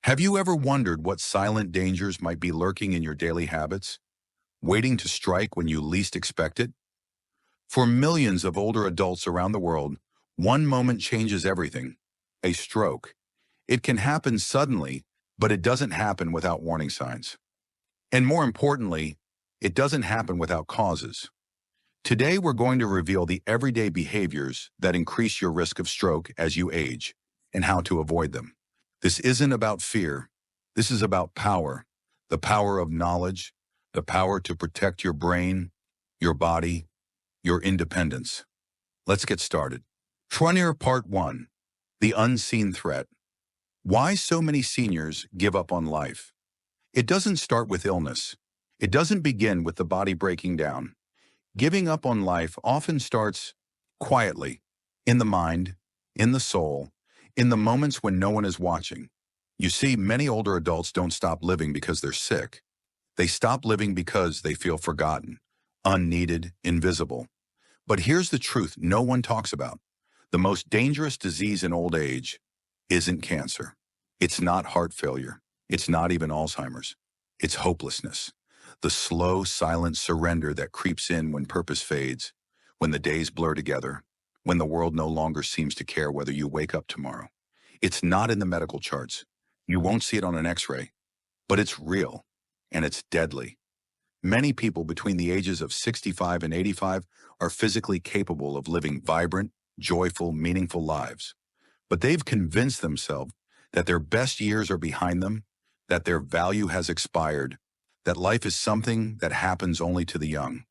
Have you ever wondered what silent dangers might be lurking in your daily habits, waiting to strike when you least expect it? For millions of older adults around the world, one moment changes everything: a stroke. It can happen suddenly, but it doesn't happen without warning signs. And more importantly, it doesn't happen without causes. Today, we're going to reveal the everyday behaviors that increase your risk of stroke as you age and how to avoid them. This isn't about fear. This is about power, the power of knowledge, the power to protect your brain, your body, your independence. Let's get started. Frontier Part 1, The Unseen Threat. Why so many seniors give up on life? It doesn't start with illness. It doesn't begin with the body breaking down. Giving up on life often starts quietly, in the mind, in the soul, in the moments when no one is watching. You see, many older adults don't stop living because they're sick. They stop living because they feel forgotten, unneeded, invisible. But here's the truth no one talks about. The most dangerous disease in old age isn't cancer. It's not heart failure. It's not even Alzheimer's. It's hopelessness. The slow, silent surrender that creeps in when purpose fades, when the days blur together, when the world no longer seems to care whether you wake up tomorrow. It's not in the medical charts. You won't see it on an x-ray, but it's real, and it's deadly. Many people between the ages of 65 and 85 are physically capable of living vibrant, joyful, meaningful lives. But they've convinced themselves that their best years are behind them, that their value has expired, that life is something that happens only to the young.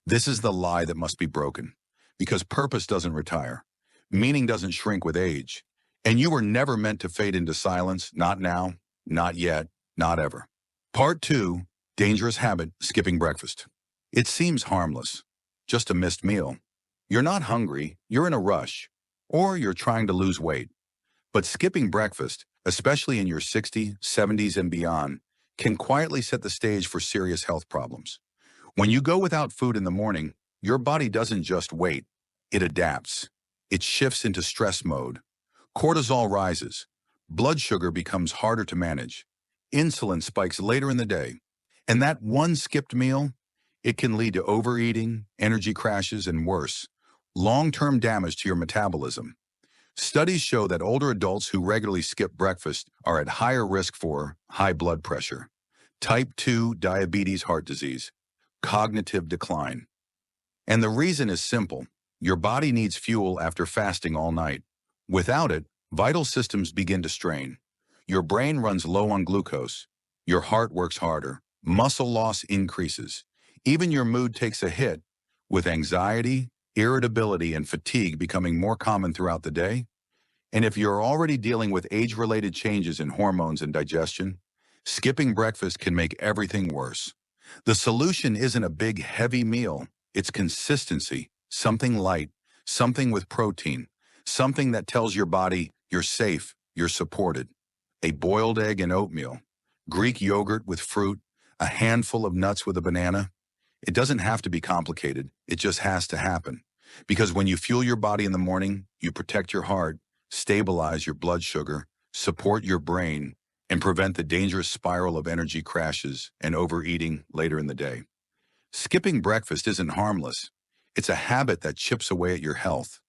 This is the lie that must be broken, because purpose doesn't retire, meaning doesn't shrink with age, and you were never meant to fade into silence, not now, not yet, not ever. Part 2, Dangerous Habit, Skipping Breakfast. It seems harmless, just a missed meal. You're not hungry, you're in a rush, or you're trying to lose weight. But skipping breakfast, especially in your 60s, 70s, and beyond, can quietly set the stage for serious health problems. When you go without food in the morning, your body doesn't just wait, it adapts. It shifts into stress mode. Cortisol rises. Blood sugar becomes harder to manage. Insulin spikes later in the day. And that one skipped meal, it can lead to overeating, energy crashes, and worse, long-term damage to your metabolism. Studies show that older adults who regularly skip breakfast are at higher risk for high blood pressure, type 2 diabetes, heart disease, cognitive decline. And the reason is simple. Your body needs fuel after fasting all night. Without it, vital systems begin to strain. Your brain runs low on glucose. Your heart works harder. Muscle loss increases. Even your mood takes a hit, with anxiety, irritability, and fatigue becoming more common throughout the day. And if you're already dealing with age-related changes in hormones and digestion, skipping breakfast can make everything worse. The solution isn't a big, heavy meal. It's consistency, something light, something with protein, something that tells your body you're safe, you're supported. A boiled egg and oatmeal, Greek yogurt with fruit, a handful of nuts with a banana. It doesn't have to be complicated. It just has to happen. Because when you fuel your body in the morning, you protect your heart, stabilize your blood sugar, support your brain, and prevent the dangerous spiral of energy crashes and overeating later in the day. Skipping breakfast isn't harmless. It's a habit that chips away at your health,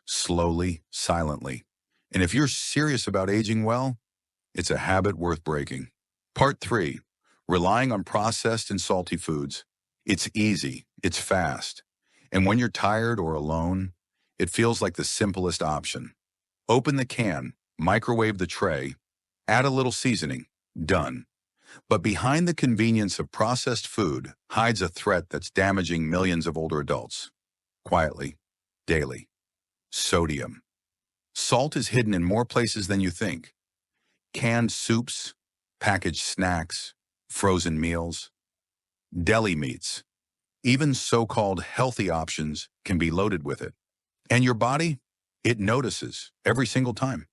slowly, silently. And if you're serious about aging well, it's a habit worth breaking. Part 3, Relying on Processed and Salty Foods. It's easy, it's fast, and when you're tired or alone, it feels like the simplest option. Open the can, microwave the tray, add a little seasoning, done. But behind the convenience of processed food hides a threat that's damaging millions of older adults. Quietly, daily. Sodium. Salt is hidden in more places than you think. Canned soups, packaged snacks, frozen meals, deli meats. Even so-called healthy options can be loaded with it. And your body? It notices every single time.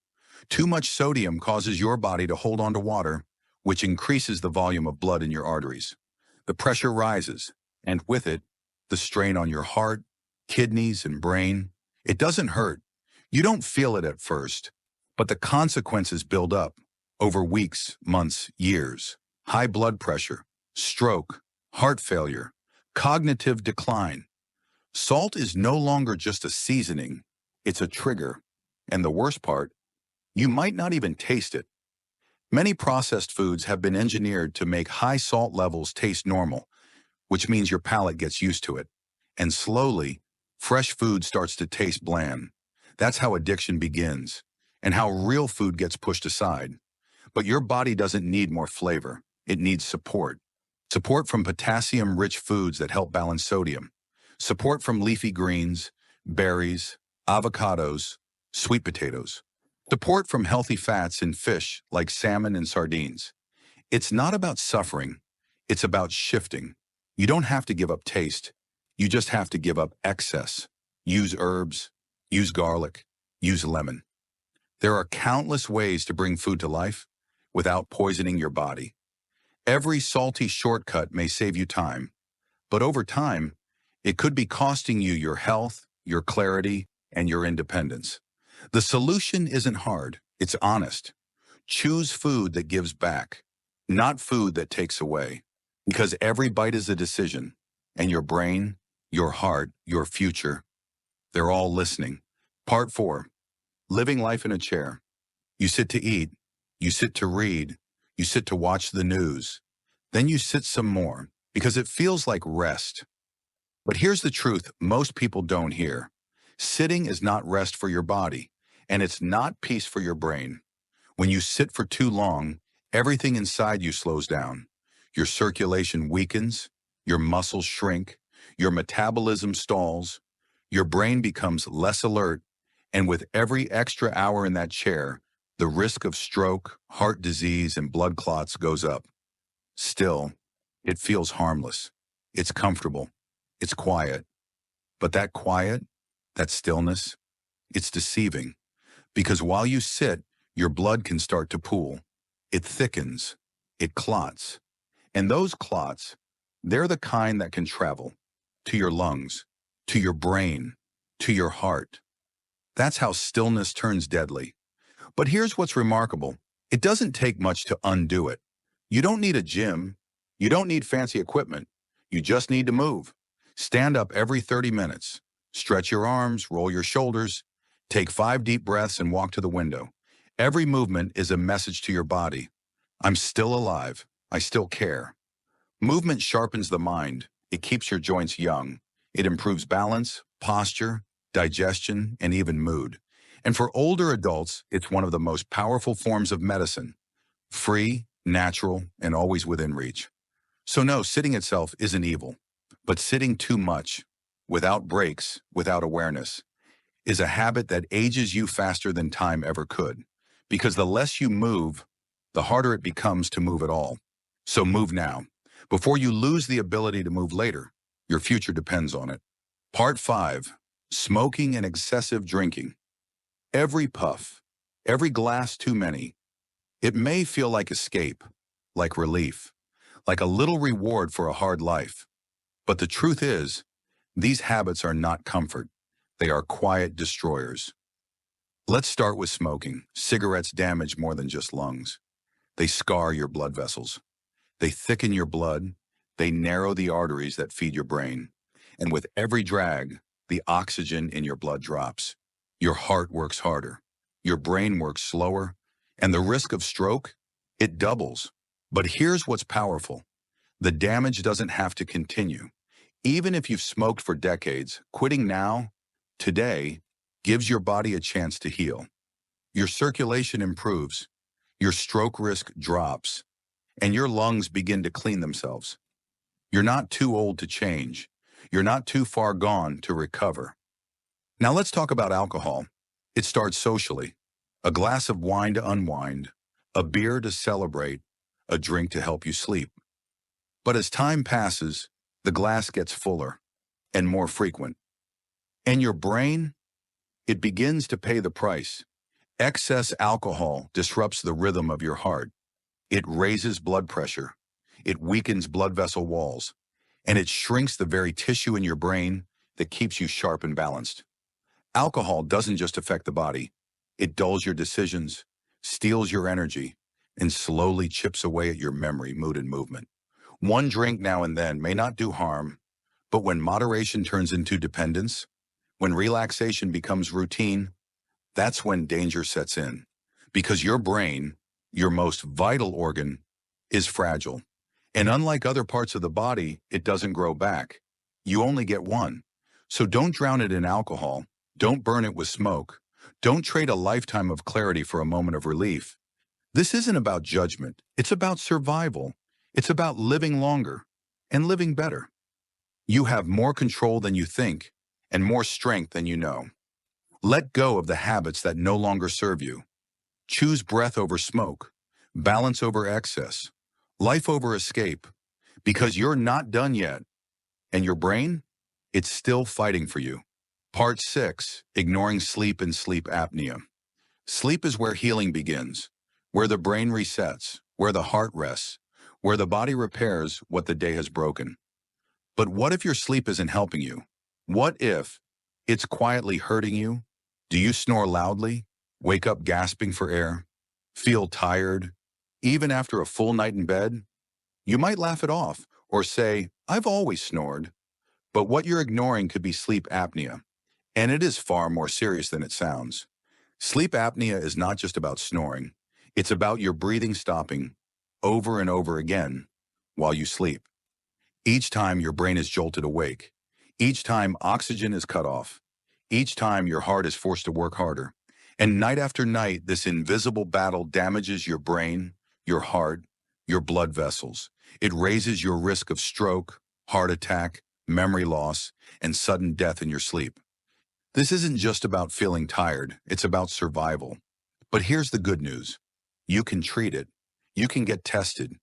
Too much sodium causes your body to hold on to water, which increases the volume of blood in your arteries. The pressure rises, and with it, the strain on your heart, kidneys, and brain. It doesn't hurt. You don't feel it at first, but the consequences build up. over weeks, months, years. High blood pressure, stroke, heart failure, cognitive decline. Salt is no longer just a seasoning, it's a trigger. And the worst part, you might not even taste it. Many processed foods have been engineered to make high salt levels taste normal, which means your palate gets used to it. And slowly, fresh food starts to taste bland. That's how addiction begins, and how real food gets pushed aside. But your body doesn't need more flavor. It needs support. Support from potassium-rich foods that help balance sodium. Support from leafy greens, berries, avocados, sweet potatoes. Support from healthy fats in fish like salmon and sardines. It's not about suffering. It's about shifting. You don't have to give up taste. You just have to give up excess. Use herbs, use garlic, use lemon. There are countless ways to bring food to life without poisoning your body. Every salty shortcut may save you time, but over time, it could be costing you your health, your clarity, and your independence. The solution isn't hard, it's honest. Choose food that gives back, not food that takes away. Because every bite is a decision, and your brain, your heart, your future, they're all listening. Part 4. Living life in a chair. You sit to eat, you sit to read, you sit to watch the news. Then you sit some more, because it feels like rest. But here's the truth most people don't hear. Sitting is not rest for your body, and it's not peace for your brain. When you sit for too long, everything inside you slows down. Your circulation weakens, your muscles shrink, your metabolism stalls, your brain becomes less alert, and with every extra hour in that chair, the risk of stroke, heart disease, and blood clots goes up. Still, it feels harmless. It's comfortable. It's quiet. But that quiet, that stillness, it's deceiving. Because while you sit, your blood can start to pool. It thickens. It clots. And those clots, they're the kind that can travel to your lungs, to your brain, to your heart. That's how stillness turns deadly. But here's what's remarkable. It doesn't take much to undo it. You don't need a gym. You don't need fancy equipment. You just need to move. Stand up every 30 minutes. Stretch your arms, roll your shoulders. Take 5 deep breaths and walk to the window. Every movement is a message to your body. I'm still alive. I still care. Movement sharpens the mind. It keeps your joints young. It improves balance, posture, digestion, and even mood. And for older adults, it's one of the most powerful forms of medicine. Free, natural, and always within reach. So no, sitting itself isn't evil. But sitting too much, without breaks, without awareness, is a habit that ages you faster than time ever could. Because the less you move, the harder it becomes to move at all. So move now, before you lose the ability to move later. Your future depends on it. Part 5. Smoking and excessive drinking. Every puff, every glass too many. It may feel like escape, like relief, like a little reward for a hard life. But the truth is, these habits are not comfort. They are quiet destroyers. Let's start with smoking. Cigarettes damage more than just lungs. They scar your blood vessels. They thicken your blood. They narrow the arteries that feed your brain. And with every drag, the oxygen in your blood drops. Your heart works harder. Your brain works slower. And the risk of stroke, it doubles. But here's what's powerful. The damage doesn't have to continue. Even if you've smoked for decades, quitting now, today, gives your body a chance to heal. Your circulation improves, your stroke risk drops, and your lungs begin to clean themselves. You're not too old to change. You're not too far gone to recover. Now let's talk about alcohol. It starts socially. A glass of wine to unwind, a beer to celebrate, a drink to help you sleep. But as time passes, the glass gets fuller and more frequent. And your brain, it begins to pay the price. Excess alcohol disrupts the rhythm of your heart. It raises blood pressure. It weakens blood vessel walls. And it shrinks the very tissue in your brain that keeps you sharp and balanced. Alcohol doesn't just affect the body. It dulls your decisions, steals your energy, and slowly chips away at your memory, mood, and movement. One drink now and then may not do harm, but when moderation turns into dependence, when relaxation becomes routine, that's when danger sets in. Because your brain, your most vital organ, is fragile. And unlike other parts of the body, it doesn't grow back. You only get one. So don't drown it in alcohol. Don't burn it with smoke. Don't trade a lifetime of clarity for a moment of relief. This isn't about judgment. It's about survival. It's about living longer and living better. You have more control than you think and more strength than you know. Let go of the habits that no longer serve you. Choose breath over smoke, balance over excess, life over escape, because you're not done yet. And your brain? It's still fighting for you. Part 6, Ignoring Sleep and Sleep Apnea. Sleep is where healing begins, where the brain resets, where the heart rests, where the body repairs what the day has broken. But what if your sleep isn't helping you? What if it's quietly hurting you? Do you snore loudly, wake up gasping for air, feel tired, even after a full night in bed? You might laugh it off or say, I've always snored. But what you're ignoring could be sleep apnea, and it is far more serious than it sounds. Sleep apnea is not just about snoring. It's about your breathing stopping over and over again while you sleep. Each time your brain is jolted awake, each time oxygen is cut off, each time your heart is forced to work harder. And night after night, this invisible battle damages your brain, your heart, your blood vessels. It raises your risk of stroke, heart attack, memory loss, and sudden death in your sleep. This isn't just about feeling tired, it's about survival. But here's the good news. You can treat it. You can get tested.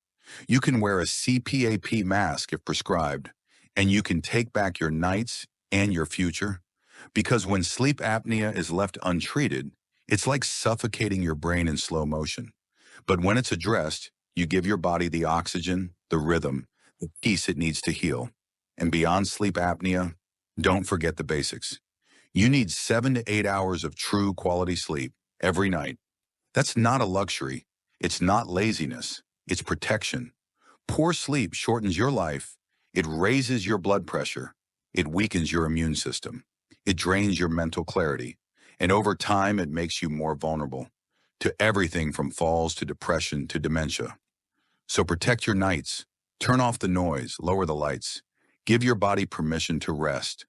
You can wear a CPAP mask if prescribed, and you can take back your nights and your future. Because when sleep apnea is left untreated, it's like suffocating your brain in slow motion. But when it's addressed, you give your body the oxygen, the rhythm, the peace it needs to heal. And beyond sleep apnea, don't forget the basics. You need 7 to 8 hours of true quality sleep every night. That's not a luxury. It's not laziness. It's protection. Poor sleep shortens your life. It raises your blood pressure. It weakens your immune system. It drains your mental clarity. And over time, it makes you more vulnerable to everything from falls to depression to dementia. So protect your nights. Turn off the noise. Lower the lights. Give your body permission to rest.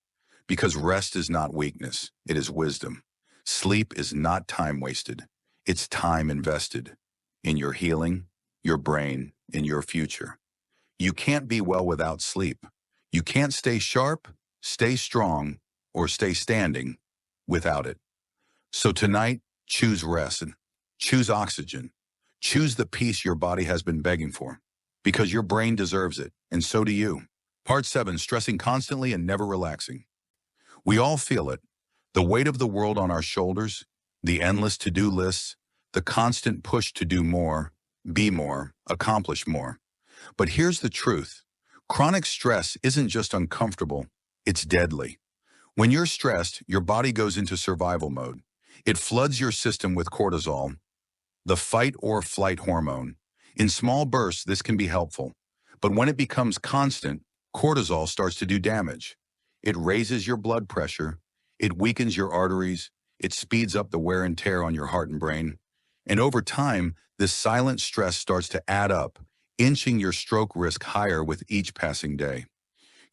Because rest is not weakness. It is wisdom. Sleep is not time wasted. It's time invested in your healing, your brain, and your future. You can't be well without sleep. You can't stay sharp, stay strong, or stay standing without it. So tonight, choose rest, choose oxygen, choose the peace your body has been begging for, because your brain deserves it, and so do you. Part 7, Stressing Constantly and Never Relaxing. We all feel it, the weight of the world on our shoulders, the endless to-do lists, the constant push to do more, be more, accomplish more. But here's the truth. Chronic stress isn't just uncomfortable, it's deadly. When you're stressed, your body goes into survival mode. It floods your system with cortisol, the fight or flight hormone. In small bursts, this can be helpful. But when it becomes constant, cortisol starts to do damage. It raises your blood pressure, it weakens your arteries, it speeds up the wear and tear on your heart and brain. And over time, this silent stress starts to add up, inching your stroke risk higher with each passing day.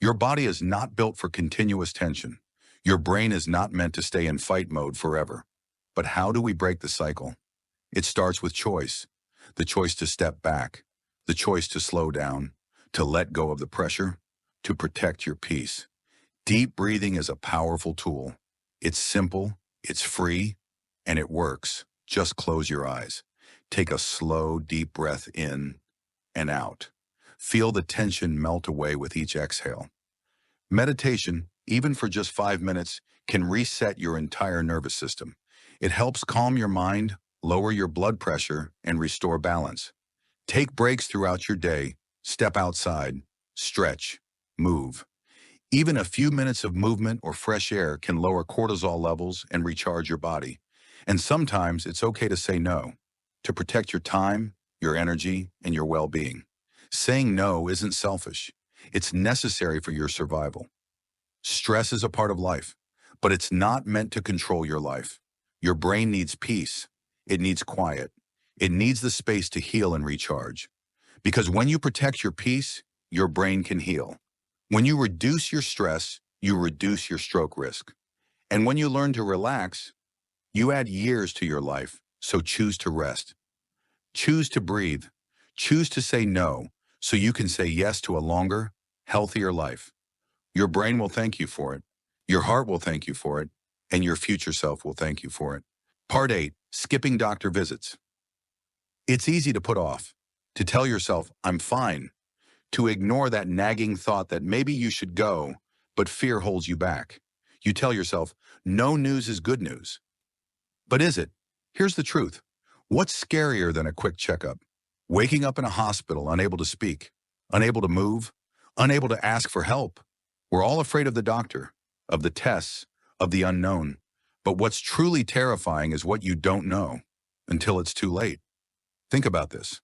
Your body is not built for continuous tension. Your brain is not meant to stay in fight mode forever. But how do we break the cycle? It starts with choice. The choice to step back, the choice to slow down, to let go of the pressure, to protect your peace. Deep breathing is a powerful tool. It's simple, it's free, and it works. Just close your eyes. Take a slow, deep breath in and out. Feel the tension melt away with each exhale. Meditation, even for just 5 minutes, can reset your entire nervous system. It helps calm your mind, lower your blood pressure, and restore balance. Take breaks throughout your day. Step outside, stretch, move. Even a few minutes of movement or fresh air can lower cortisol levels and recharge your body. And sometimes it's okay to say no, to protect your time, your energy, and your well-being. Saying no isn't selfish. It's necessary for your survival. Stress is a part of life, but it's not meant to control your life. Your brain needs peace. It needs quiet. It needs the space to heal and recharge. Because when you protect your peace, your brain can heal. When you reduce your stress, you reduce your stroke risk. And when you learn to relax, you add years to your life. So choose to rest. Choose to breathe. Choose to say no so you can say yes to a longer, healthier life. Your brain will thank you for it. Your heart will thank you for it. And your future self will thank you for it. Part 8, skipping doctor visits. It's easy to put off, to tell yourself, I'm fine, to ignore that nagging thought that maybe you should go, but fear holds you back. You tell yourself, no news is good news. But is it? Here's the truth. What's scarier than a quick checkup? Waking up in a hospital, unable to speak, unable to move, unable to ask for help. We're all afraid of the doctor, of the tests, of the unknown. But what's truly terrifying is what you don't know until it's too late. Think about this.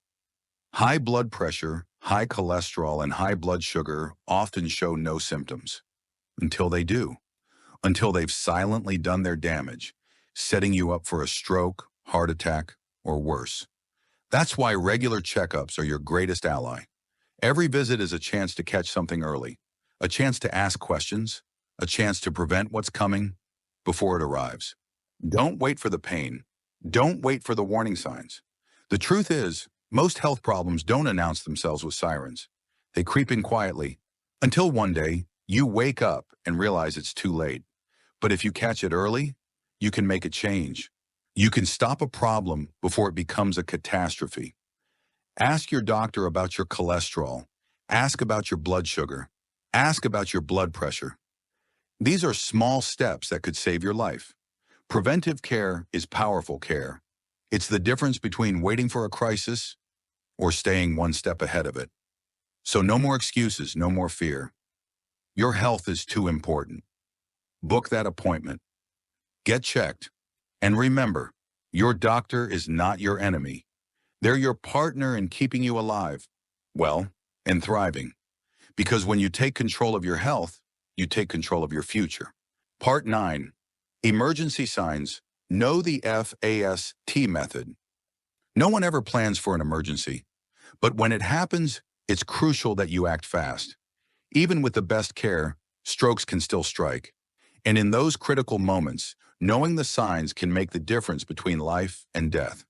High blood pressure, high cholesterol, and high blood sugar often show no symptoms until they do, until they've silently done their damage, setting you up for a stroke, heart attack, or worse. That's why regular checkups are your greatest ally. Every visit is a chance to catch something early, a chance to ask questions, a chance to prevent what's coming before it arrives. Don't wait for the pain. Don't wait for the warning signs. The truth is, most health problems don't announce themselves with sirens. They creep in quietly until one day you wake up and realize it's too late. But if you catch it early, you can make a change. You can stop a problem before it becomes a catastrophe. Ask your doctor about your cholesterol. Ask about your blood sugar. Ask about your blood pressure. These are small steps that could save your life. Preventive care is powerful care. It's the difference between waiting for a crisis or staying one step ahead of it. So no more excuses, no more fear. Your health is too important. Book that appointment. Get checked. And remember, your doctor is not your enemy. They're your partner in keeping you alive, well, and thriving. Because when you take control of your health, you take control of your future. Part 9, Emergency Signs. Know the FAST method. No one ever plans for an emergency, but when it happens, it's crucial that you act fast. Even with the best care, strokes can still strike. And in those critical moments, knowing the signs can make the difference between life and death,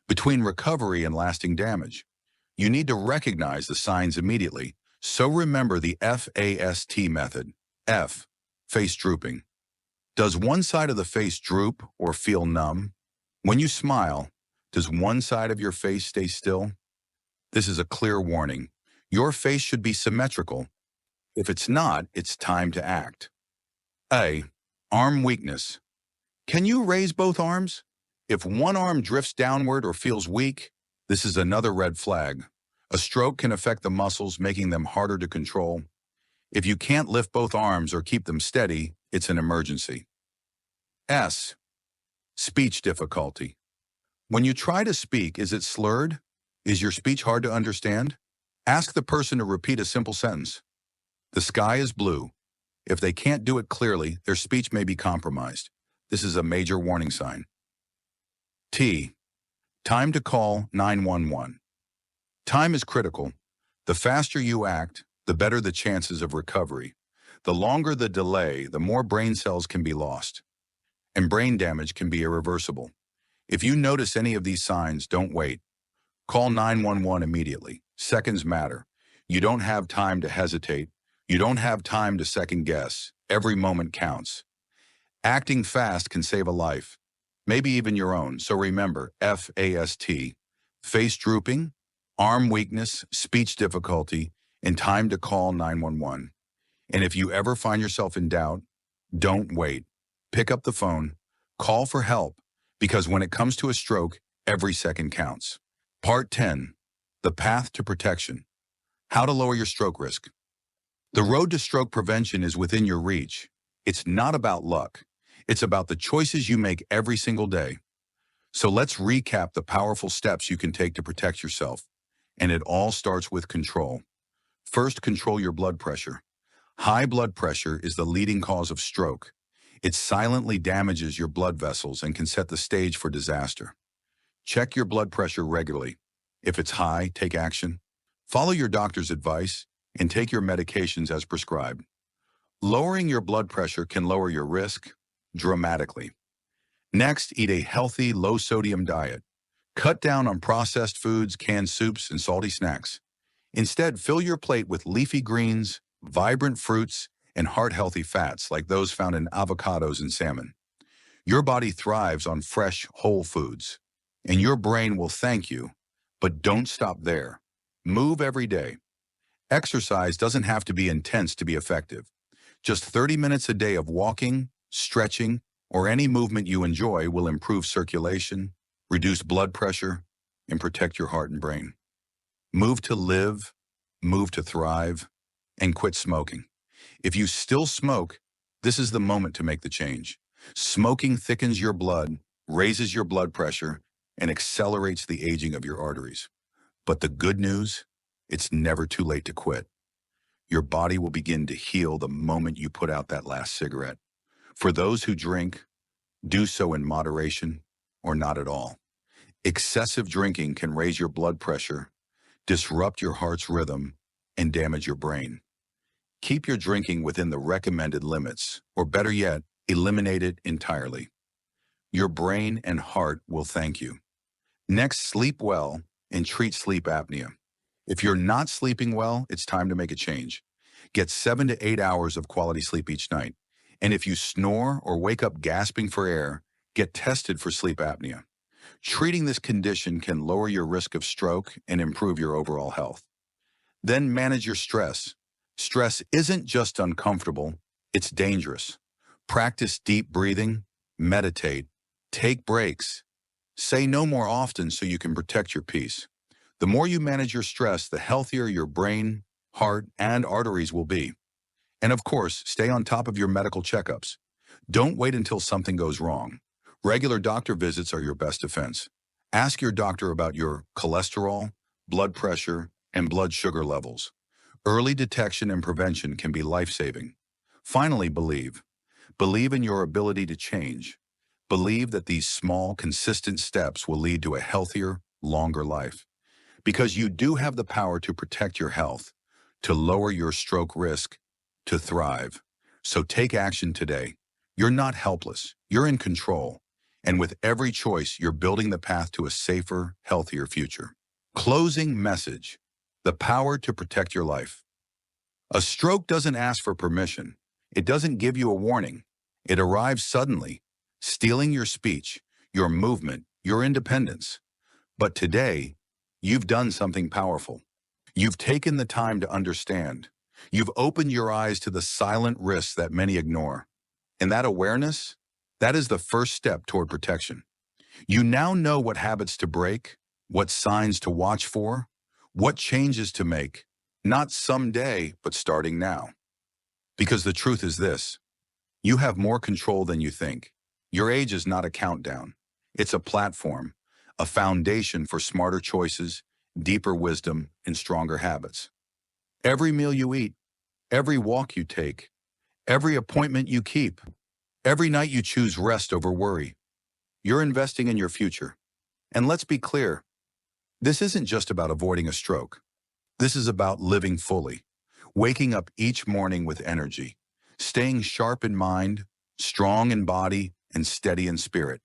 between recovery and lasting damage. You need to recognize the signs immediately, so remember the FAST method. F, face drooping. Does one side of the face droop or feel numb? When you smile, does one side of your face stay still? This is a clear warning. Your face should be symmetrical. If it's not, it's time to act. A, arm weakness. Can you raise both arms? If one arm drifts downward or feels weak, this is another red flag. A stroke can affect the muscles, making them harder to control. If you can't lift both arms or keep them steady, it's an emergency. S, speech difficulty. When you try to speak, is it slurred? Is your speech hard to understand? Ask the person to repeat a simple sentence. The sky is blue. If they can't do it clearly, their speech may be compromised. This is a major warning sign. T, time to call 911. Time is critical. The faster you act, the better the chances of recovery. The longer the delay, the more brain cells can be lost. And brain damage can be irreversible. If you notice any of these signs, don't wait. Call 911 immediately. Seconds matter. You don't have time to hesitate. You don't have time to second guess. Every moment counts. Acting fast can save a life, maybe even your own. So remember, FAST, face drooping, arm weakness, speech difficulty, and time to call 911. And if you ever find yourself in doubt, don't wait. Pick up the phone, call for help, because when it comes to a stroke, every second counts. Part 10, the path to protection. How to lower your stroke risk. The road to stroke prevention is within your reach. It's not about luck. It's about the choices you make every single day. So let's recap the powerful steps you can take to protect yourself. And it all starts with control. First, control your blood pressure. High blood pressure is the leading cause of stroke. It silently damages your blood vessels and can set the stage for disaster. Check your blood pressure regularly. If it's high, take action. Follow your doctor's advice and take your medications as prescribed. Lowering your blood pressure can lower your risk dramatically. Next, eat a healthy, low-sodium diet. Cut down on processed foods, canned soups, and salty snacks. Instead, fill your plate with leafy greens, vibrant fruits, and heart-healthy fats like those found in avocados and salmon. Your body thrives on fresh, whole foods, and your brain will thank you. But don't stop there. Move every day. Exercise doesn't have to be intense to be effective. Just 30 minutes a day of walking, stretching, or any movement you enjoy will improve circulation, reduce blood pressure, and protect your heart and brain. Move to live, move to thrive, and quit smoking. If you still smoke, this is the moment to make the change. Smoking thickens your blood, raises your blood pressure, and accelerates the aging of your arteries. But the good news, it's never too late to quit. Your body will begin to heal the moment you put out that last cigarette. For those who drink, do so in moderation or not at all. Excessive drinking can raise your blood pressure, disrupt your heart's rhythm, and damage your brain. Keep your drinking within the recommended limits, or better yet, eliminate it entirely. Your brain and heart will thank you. Next, sleep well and treat sleep apnea. If you're not sleeping well, it's time to make a change. Get 7 to 8 hours of quality sleep each night. And if you snore or wake up gasping for air, get tested for sleep apnea. Treating this condition can lower your risk of stroke and improve your overall health. Then manage your stress. Stress isn't just uncomfortable, it's dangerous. Practice deep breathing, meditate, take breaks. Say no more often so you can protect your peace. The more you manage your stress, the healthier your brain, heart, and arteries will be. And of course, stay on top of your medical checkups. Don't wait until something goes wrong. Regular doctor visits are your best defense. Ask your doctor about your cholesterol, blood pressure, and blood sugar levels. Early detection and prevention can be life-saving. Finally, believe. Believe in your ability to change. Believe that these small, consistent steps will lead to a healthier, longer life. Because you do have the power to protect your health, to lower your stroke risk, to thrive. So take action today. You're not helpless. You're in control. And with every choice, you're building the path to a safer, healthier future. Closing message. The power to protect your life. A stroke doesn't ask for permission. It doesn't give you a warning. It arrives suddenly, stealing your speech, your movement, your independence. But today, you've done something powerful. You've taken the time to understand. You've opened your eyes to the silent risks that many ignore. And that awareness, that is the first step toward protection. You now know what habits to break, what signs to watch for, what changes to make, not someday, but starting now. Because the truth is this, you have more control than you think. Your age is not a countdown. It's a platform, a foundation for smarter choices, deeper wisdom, and stronger habits. Every meal you eat, every walk you take, every appointment you keep, every night you choose rest over worry. You're investing in your future. And let's be clear, this isn't just about avoiding a stroke. This is about living fully, waking up each morning with energy, staying sharp in mind, strong in body, and steady in spirit.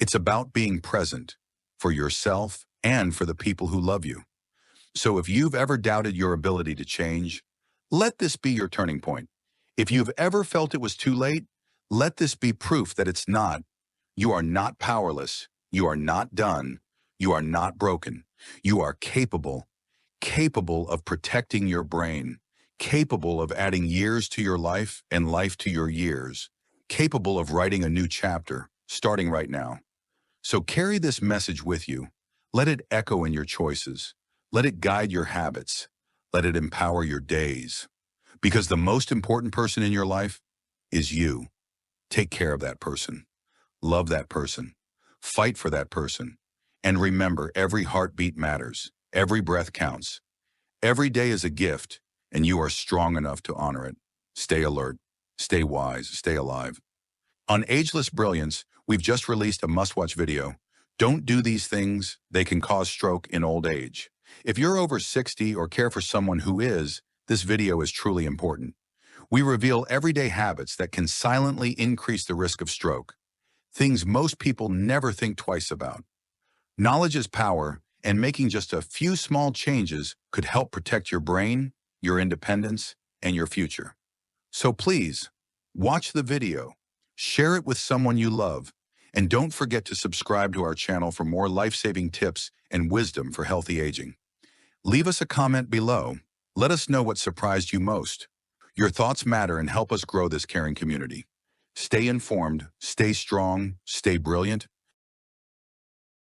It's about being present for yourself and for the people who love you. So if you've ever doubted your ability to change, let this be your turning point. If you've ever felt it was too late, let this be proof that it's not. You are not powerless. You are not done. You are not broken. You are capable of protecting your brain, capable of adding years to your life and life to your years, capable of writing a new chapter, starting right now. So carry this message with you. Let it echo in your choices. Let it guide your habits. Let it empower your days. Because the most important person in your life is you. Take care of that person. Love that person. Fight for that person. And remember, every heartbeat matters. Every breath counts. Every day is a gift, and you are strong enough to honor it. Stay alert, stay wise, stay alive. On Ageless Brilliance, we've just released a must-watch video. Don't do these things, they can cause stroke in old age. If you're over 60 or care for someone who is, this video is truly important. We reveal everyday habits that can silently increase the risk of stroke, things most people never think twice about. Knowledge is power, and making just a few small changes could help protect your brain, your independence, and your future. So please, watch the video, share it with someone you love, and don't forget to subscribe to our channel for more life-saving tips and wisdom for healthy aging. Leave us a comment below. Let us know what surprised you most. Your thoughts matter and help us grow this caring community. Stay informed, stay strong, stay brilliant,